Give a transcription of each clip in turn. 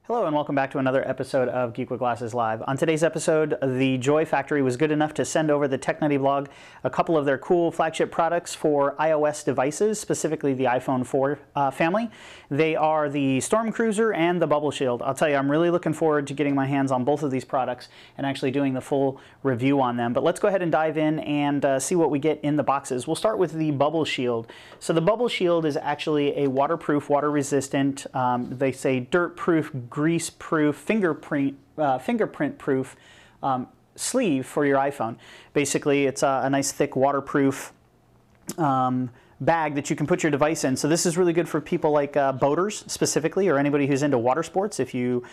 Hello and welcome back to another episode of Geek with Glasses Live. On today's episode, the Joy Factory was good enough to send over the TechNutty blog a couple of their cool flagship products for iOS devices, specifically the iPhone 4 family. They are the StormCruiser and the BubbleShield. I'll tell you, I'm really looking forward to getting my hands on both of these products and actually doing the full review on them. But let's go ahead and dive in and see what we get in the boxes. We'll start with the BubbleShield. So the BubbleShield is actually a waterproof, water-resistant, they say dirt-proof, grease-proof, fingerprint-proof sleeve for your iPhone. Basically, it's a nice thick waterproof bag that you can put your device in. So this is really good for people like boaters specifically, or anybody who's into water sports. If you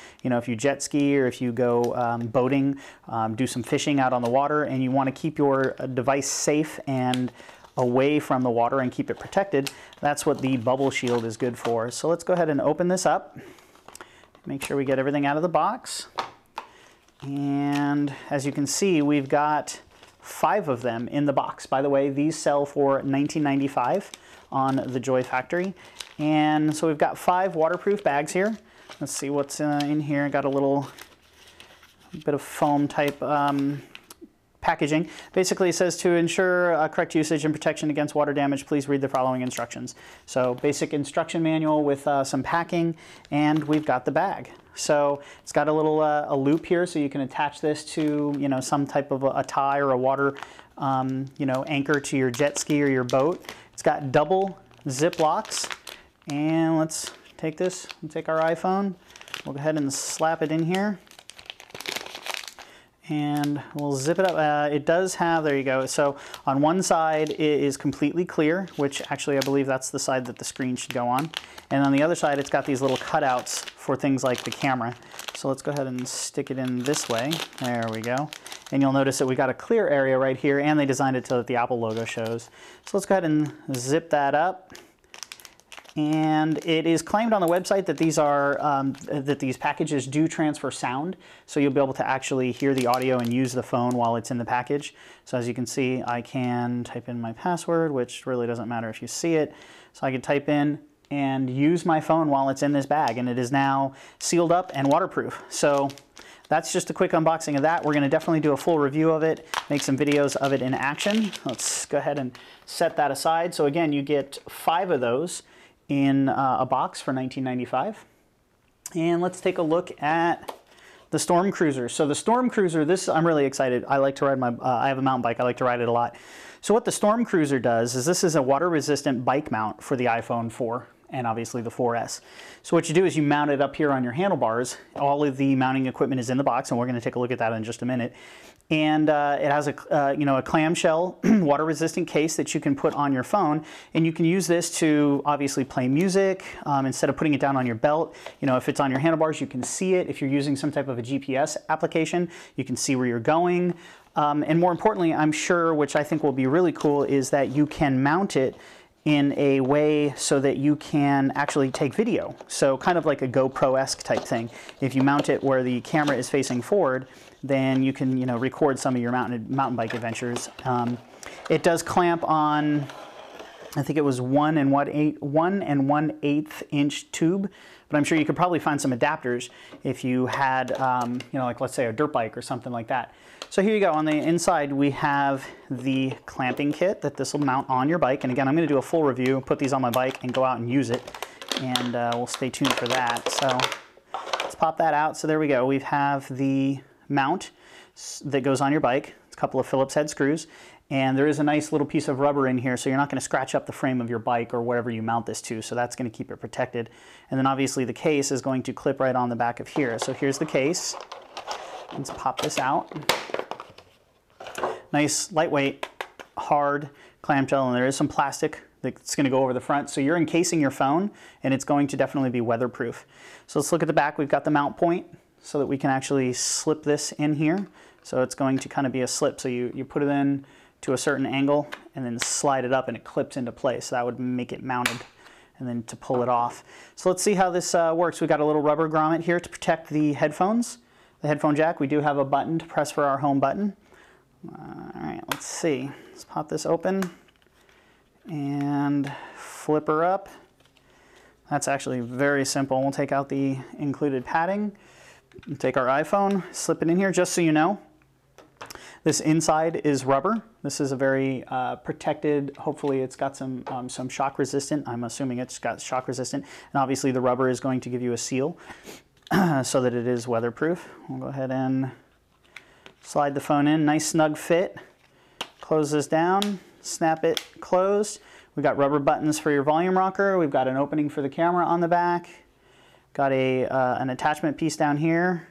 jet ski or if you go boating, do some fishing out on the water, and you want to keep your device safe and away from the water and keep it protected, that's what the BubbleShield is good for. So let's go ahead and open this up. Make sure we get everything out of the box. And as you can see, we've got 5 of them in the box. By the way, these sell for $19.95 on the Joy Factory. And so we've got 5 waterproof bags here. Let's see what's in here. Got a little bit of foam type packaging. Basically, it says to ensure correct usage and protection against water damage, please read the following instructions. So basic instruction manual with some packing, and we've got the bag. So it's got a little a loop here, so you can attach this to some type of a tie or a water anchor to your jet ski or your boat. It's got double zip locks, and let's take this and take our iPhone. We'll go ahead and slap it in here. And we'll zip it up. It does have, there you go. So on one side it is completely clear, which actually I believe that's the side that the screen should go on. And on the other side it's got these little cutouts for things like the camera. So let's go ahead and stick it in this way. There we go. And you'll notice that we got a clear area right here, and they designed it so that the Apple logo shows. So let's go ahead and zip that up. And it is claimed on the website that these are that these packages do transfer sound, so you'll be able to actually hear the audio and use the phone while it's in the package. So as you can see, I can type in my password, which really doesn't matter if you see it. So I can type in and use my phone while it's in this bag, and it is now sealed up and waterproof. So that's just a quick unboxing of that. We're going to definitely do a full review of it, make some videos of it in action. Let's go ahead and set that aside. So again, you get 5 of those in a box for $19.95. And let's take a look at the StormCruiser. So the StormCruiser, this I'm really excited. I like to ride I have a mountain bike. I like to ride it a lot. So what the StormCruiser does is this is a water-resistant bike mount for the iPhone 4 and obviously the 4S. So what you do is you mount it up here on your handlebars. All of the mounting equipment is in the box, and we're going to take a look at that in just a minute. And it has a clamshell water-resistant case that you can put on your phone, and you can use this to obviously play music instead of putting it down on your belt. If it's on your handlebars, you can see it. If you're using some type of a GPS application, you can see where you're going. And more importantly, I'm sure, which I think will be really cool, is that you can mount it in a way so that you can actually take video. So kind of like a GoPro-esque type thing. If you mount it where the camera is facing forward, then you can record some of your mountain bike adventures. It does clamp on, I think it was 1 1/8 inch tube, but I'm sure you could probably find some adapters if you had like let's say a dirt bike or something like that. So here you go. On the inside we have the clamping kit that this will mount on your bike, and again I'm going to do a full review, put these on my bike and go out and use it, and we'll stay tuned for that. So let's pop that out. So there we go. We have the mount that goes on your bike. It's a couple of Phillips head screws, and there is a nice little piece of rubber in here, so you're not going to scratch up the frame of your bike or whatever you mount this to, so that's going to keep it protected. And then obviously the case is going to clip right on the back of here. So here's the case. Let's pop this out. Nice, lightweight, hard clamshell, and there is some plastic that's going to go over the front. So you're encasing your phone, and it's going to definitely be weatherproof. So let's look at the back. We've got the mount point so that we can actually slip this in here. So it's going to kind of be a slip. So you put it in to a certain angle and then slide it up, and it clips into place. So that would make it mounted, and then to pull it off. So let's see how this works. We've got a little rubber grommet here to protect the headphones. The headphone jack, we do have a button to press for our home button. All right, let's see. Let's pop this open and flip her up. That's actually very simple. We'll take out the included padding, take our iPhone, slip it in here. Just so you know, this inside is rubber. This is a very protected, hopefully it's got some shock resistant. I'm assuming it's got shock resistant. And obviously the rubber is going to give you a seal so that it is weatherproof. We'll go ahead and slide the phone in, nice snug fit. Close this down, snap it closed. We've got rubber buttons for your volume rocker. We've got an opening for the camera on the back. Got an attachment piece down here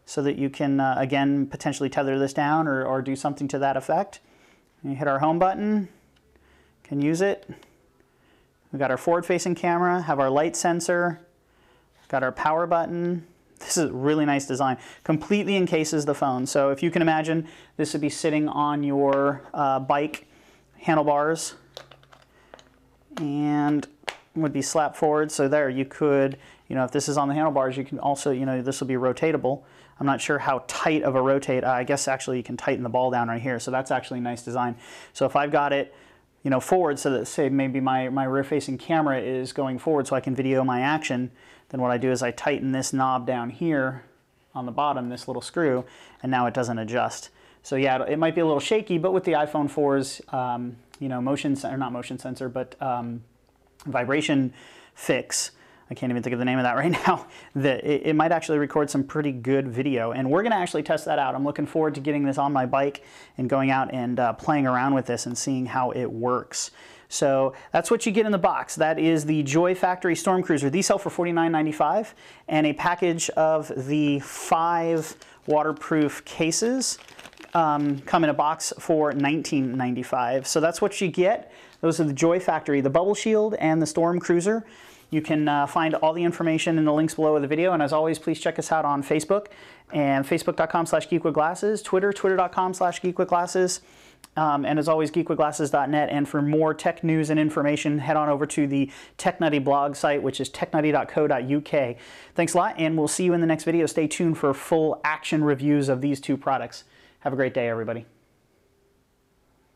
so that you can, again, potentially tether this down or do something to that effect. And you hit our home button, can use it. We've got our forward-facing camera, have our light sensor, got our power button. This is a really nice design. Completely encases the phone. So if you can imagine, this would be sitting on your bike handlebars and would be slapped forward. So there you could, if this is on the handlebars, you can also, this will be rotatable. I'm not sure how tight of a rotate. I guess actually you can tighten the ball down right here. So that's actually a nice design. So if I've got it, forward, so that say maybe my rear-facing camera is going forward so I can video my action, then what I do is I tighten this knob down here on the bottom, this little screw, and now it doesn't adjust. So yeah, it might be a little shaky, but with the iPhone 4's, vibration fix, I can't even think of the name of that right now, that it might actually record some pretty good video. And we're going to actually test that out. I'm looking forward to getting this on my bike and going out and playing around with this and seeing how it works. So that's what you get in the box. That is the Joy Factory StormCruiser. These sell for $49.95, and a package of the 5 waterproof cases come in a box for $19.95. So that's what you get. Those are the Joy Factory, the BubbleShield and the StormCruiser. You can find all the information in the links below of the video. And as always, please check us out on Facebook and facebook.com/geekwithglasses, Twitter, twitter.com/geekwithglasses. And as always, geekwithglasses.net. And for more tech news and information, head on over to the TechNutty blog site, which is technutty.co.uk. Thanks a lot, and we'll see you in the next video. Stay tuned for full action reviews of these 2 products. Have a great day, everybody.